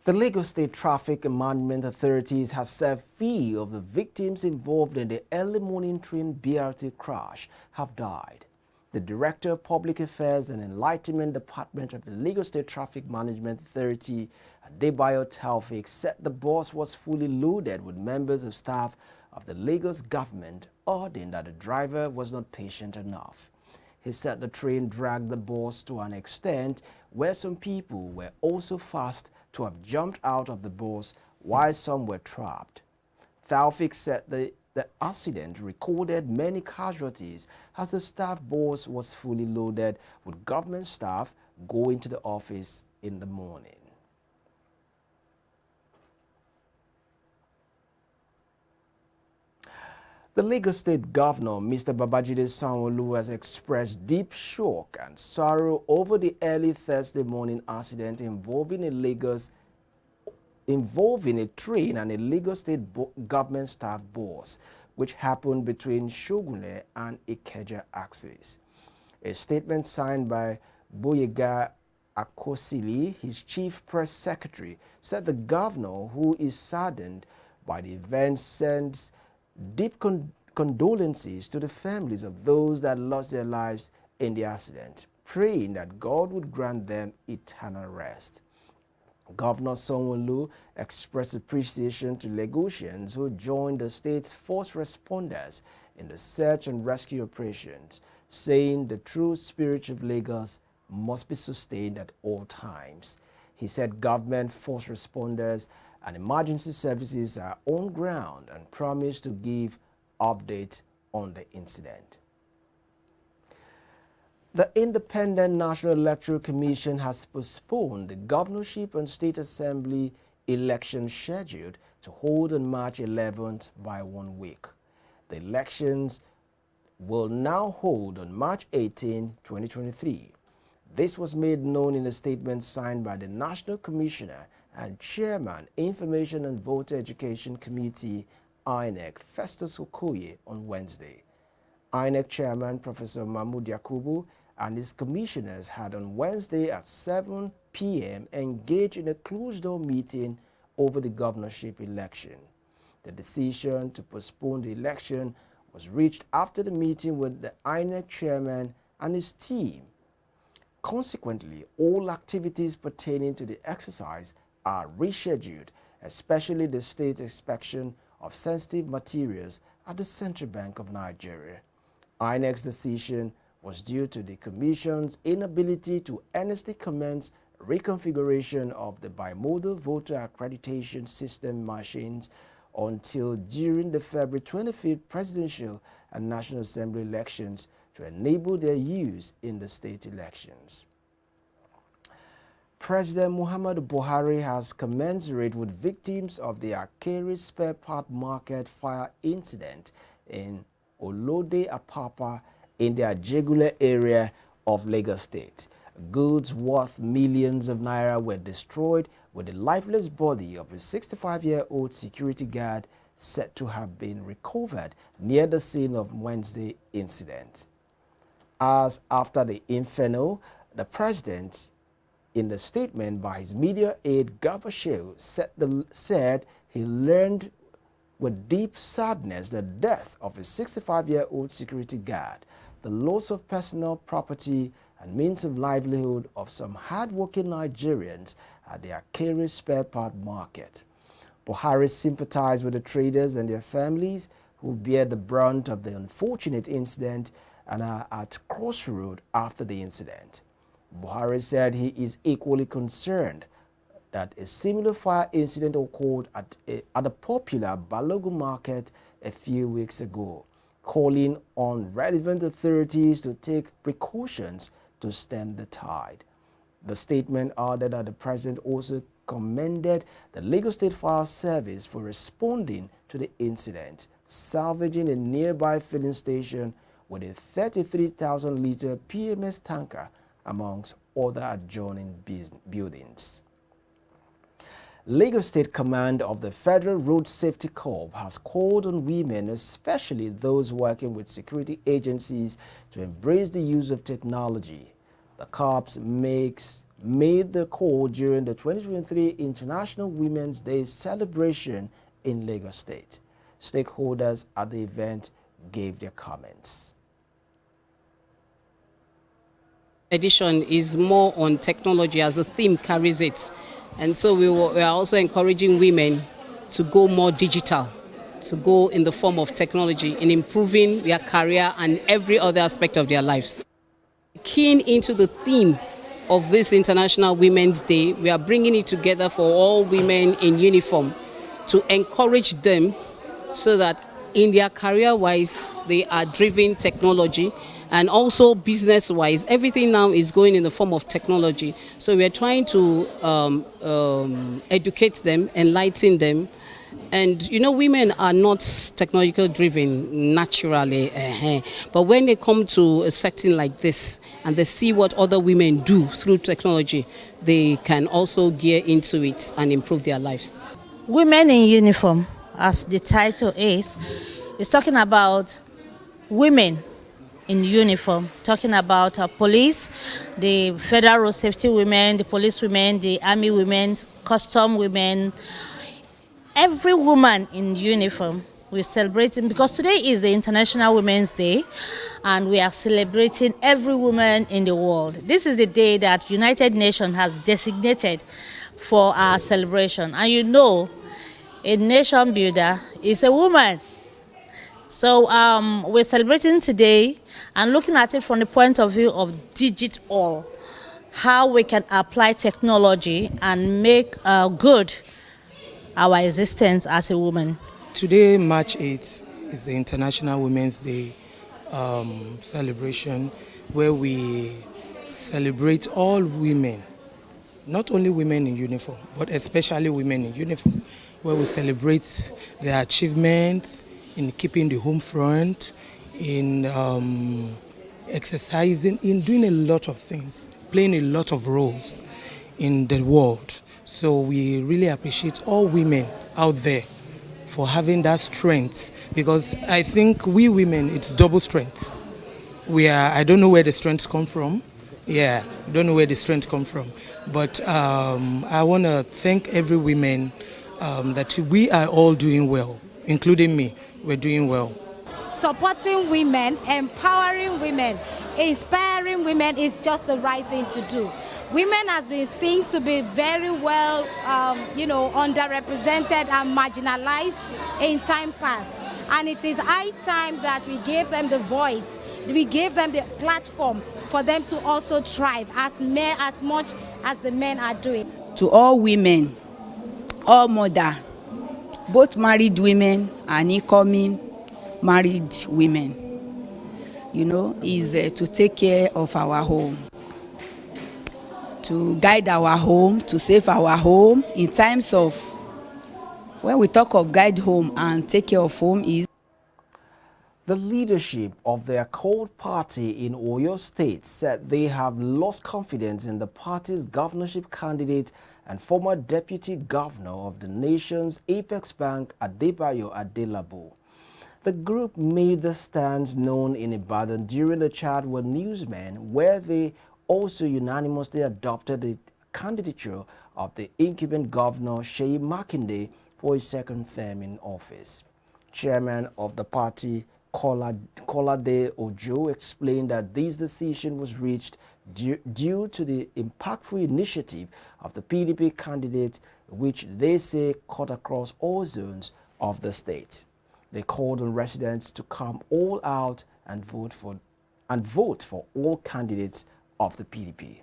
The Lagos State Traffic Management Authorities has said 3 of the victims involved in the early morning train BRT crash have died. The Director of Public Affairs and Enlightenment Department of the Lagos State Traffic Management Authority, Adebayo Taofiq, said the bus was fully loaded with members of staff of the Lagos government, adding that the driver was not patient enough. He said the train dragged the bus to an extent where some people were also fast to have jumped out of the bus while some were trapped. Taofiq said the accident recorded many casualties as the staff bus was fully loaded with government staff going to the office in the morning. The Lagos State Governor, Mr. Babajide Sanwo-Olu, has expressed deep shock and sorrow over the early Thursday morning accident involving a train and a Lagos State government staff bus, which happened between Shogunle and Ikeja axis. A statement signed by Boyega Akosili, his chief press secretary, said the governor, who is saddened by the event, sends deep condolences to the families of those that lost their lives in the accident, praying that God would grant them eternal rest. Governor Sanwo-Olu expressed appreciation to Lagosians who joined the state's first responders in the search and rescue operations, saying the true spirit of Lagos must be sustained at all times. He said government first responders and emergency services are on ground and promised to give updates on the incident. The Independent National Electoral Commission has postponed the governorship and state assembly election scheduled to hold on March 11th by 1 week. The elections will now hold on March 18, 2023. This was made known in a statement signed by the National Commissioner and Chairman, Information and Voter Education Committee, INEC, Festus Okoye, on Wednesday. INEC Chairman Professor Mahmood Yakubu and his commissioners had on Wednesday at 7 p.m. engaged in a closed-door meeting over the governorship election. The decision to postpone the election was reached after the meeting with the INEC chairman and his team. Consequently, all activities pertaining to the exercise are rescheduled, especially the state inspection of sensitive materials at the Central Bank of Nigeria. INEC's decision was due to the Commission's inability to earnestly commence reconfiguration of the bimodal voter accreditation system machines until during the February 25th presidential and National Assembly elections to enable their use in the state elections. President Muhammadu Buhari has commensurate with victims of the Akere spare part market fire incident in Olode Apapa in the Ajegule area of Lagos State. Goods worth millions of naira were destroyed, with the lifeless body of a 65-year-old security guard said to have been recovered near the scene of Wednesday incident. As after the inferno, the president, in the statement by his media aide Gabashew, said he learned with deep sadness the death of a 65-year-old security guard, the loss of personal property and means of livelihood of some hard-working Nigerians at the Akere spare part market. Buhari sympathized with the traders and their families who bear the brunt of the unfortunate incident and are at crossroads after the incident. Buhari said he is equally concerned that a similar fire incident occurred at the popular Balogun market a few weeks ago, calling on relevant authorities to take precautions to stem the tide. The statement added that the president also commended the Lagos State Fire Service for responding to the incident, salvaging a nearby filling station with a 33,000-liter PMS tanker amongst other adjoining buildings. Lagos State Command of the Federal Road Safety Corps has called on women, especially those working with security agencies, to embrace the use of technology. The Corps makes made the call during the 2023 International Women's Day celebration in Lagos State. Stakeholders at the event gave their comments. Edition is more on technology as the theme carries it. And so we are also encouraging women to go more digital, to go in the form of technology in improving their career and every other aspect of their lives. Keen into the theme of this International Women's Day, we are bringing it together for all women in uniform to encourage them so that in their career-wise, they are driven technology, and also business-wise, everything now is going in the form of technology. So we are trying to educate them, enlighten them. And you know, women are not technological driven naturally, but when they come to a setting like this and they see what other women do through technology, they can also gear into it and improve their lives. Women in uniform, as the title is talking about women in uniform, talking about police, the federal road safety women, the police women, the army women, custom women. Every woman in uniform, we're celebrating, because today is the International Women's Day, and we are celebrating every woman in the world. This is the day that United Nations has designated for our celebration. And you know, a nation builder is a woman. So we're celebrating today and looking at it from the point of view of digital, how we can apply technology and make good our existence as a woman. Today, March 8th, is the International Women's Day celebration, where we celebrate all women, not only women in uniform, but especially women in uniform, where we celebrate their achievements in keeping the home front, in exercising, in doing a lot of things, playing a lot of roles in the world. So we really appreciate all women out there for having that strength, because I think we women, it's double strength. I don't know where the strength come from. Yeah, I don't know where the strength come from. But I want to thank every woman that we are all doing well, including me. We're doing well. Supporting women, empowering women, inspiring women is just the right thing to do. Women has been seen to be very well, underrepresented and marginalized in time past. And it is high time that we gave them the voice, we gave them the platform for them to also thrive as much as the men are doing. To all women, all mother, both married women and incoming married women, is to take care of our home, to guide our home, to save our home. In times of, when we talk of guide home and take care of home, is the leadership of the Accord Party in Oyo State said they have lost confidence in the party's governorship candidate and former deputy governor of the nation's apex bank, Adebayo Taofiq. The group made the stance known in Ibadan during the chat with newsmen, where they also unanimously adopted the candidature of the incumbent governor, Seyi Makinde, for his second term in office. Chairman of the party, Kolade Ojo, explained that this decision was reached due to the impactful initiative of the PDP candidate, which they say cut across all zones of the state. They called on residents to come all out and vote for all candidates of the PDP.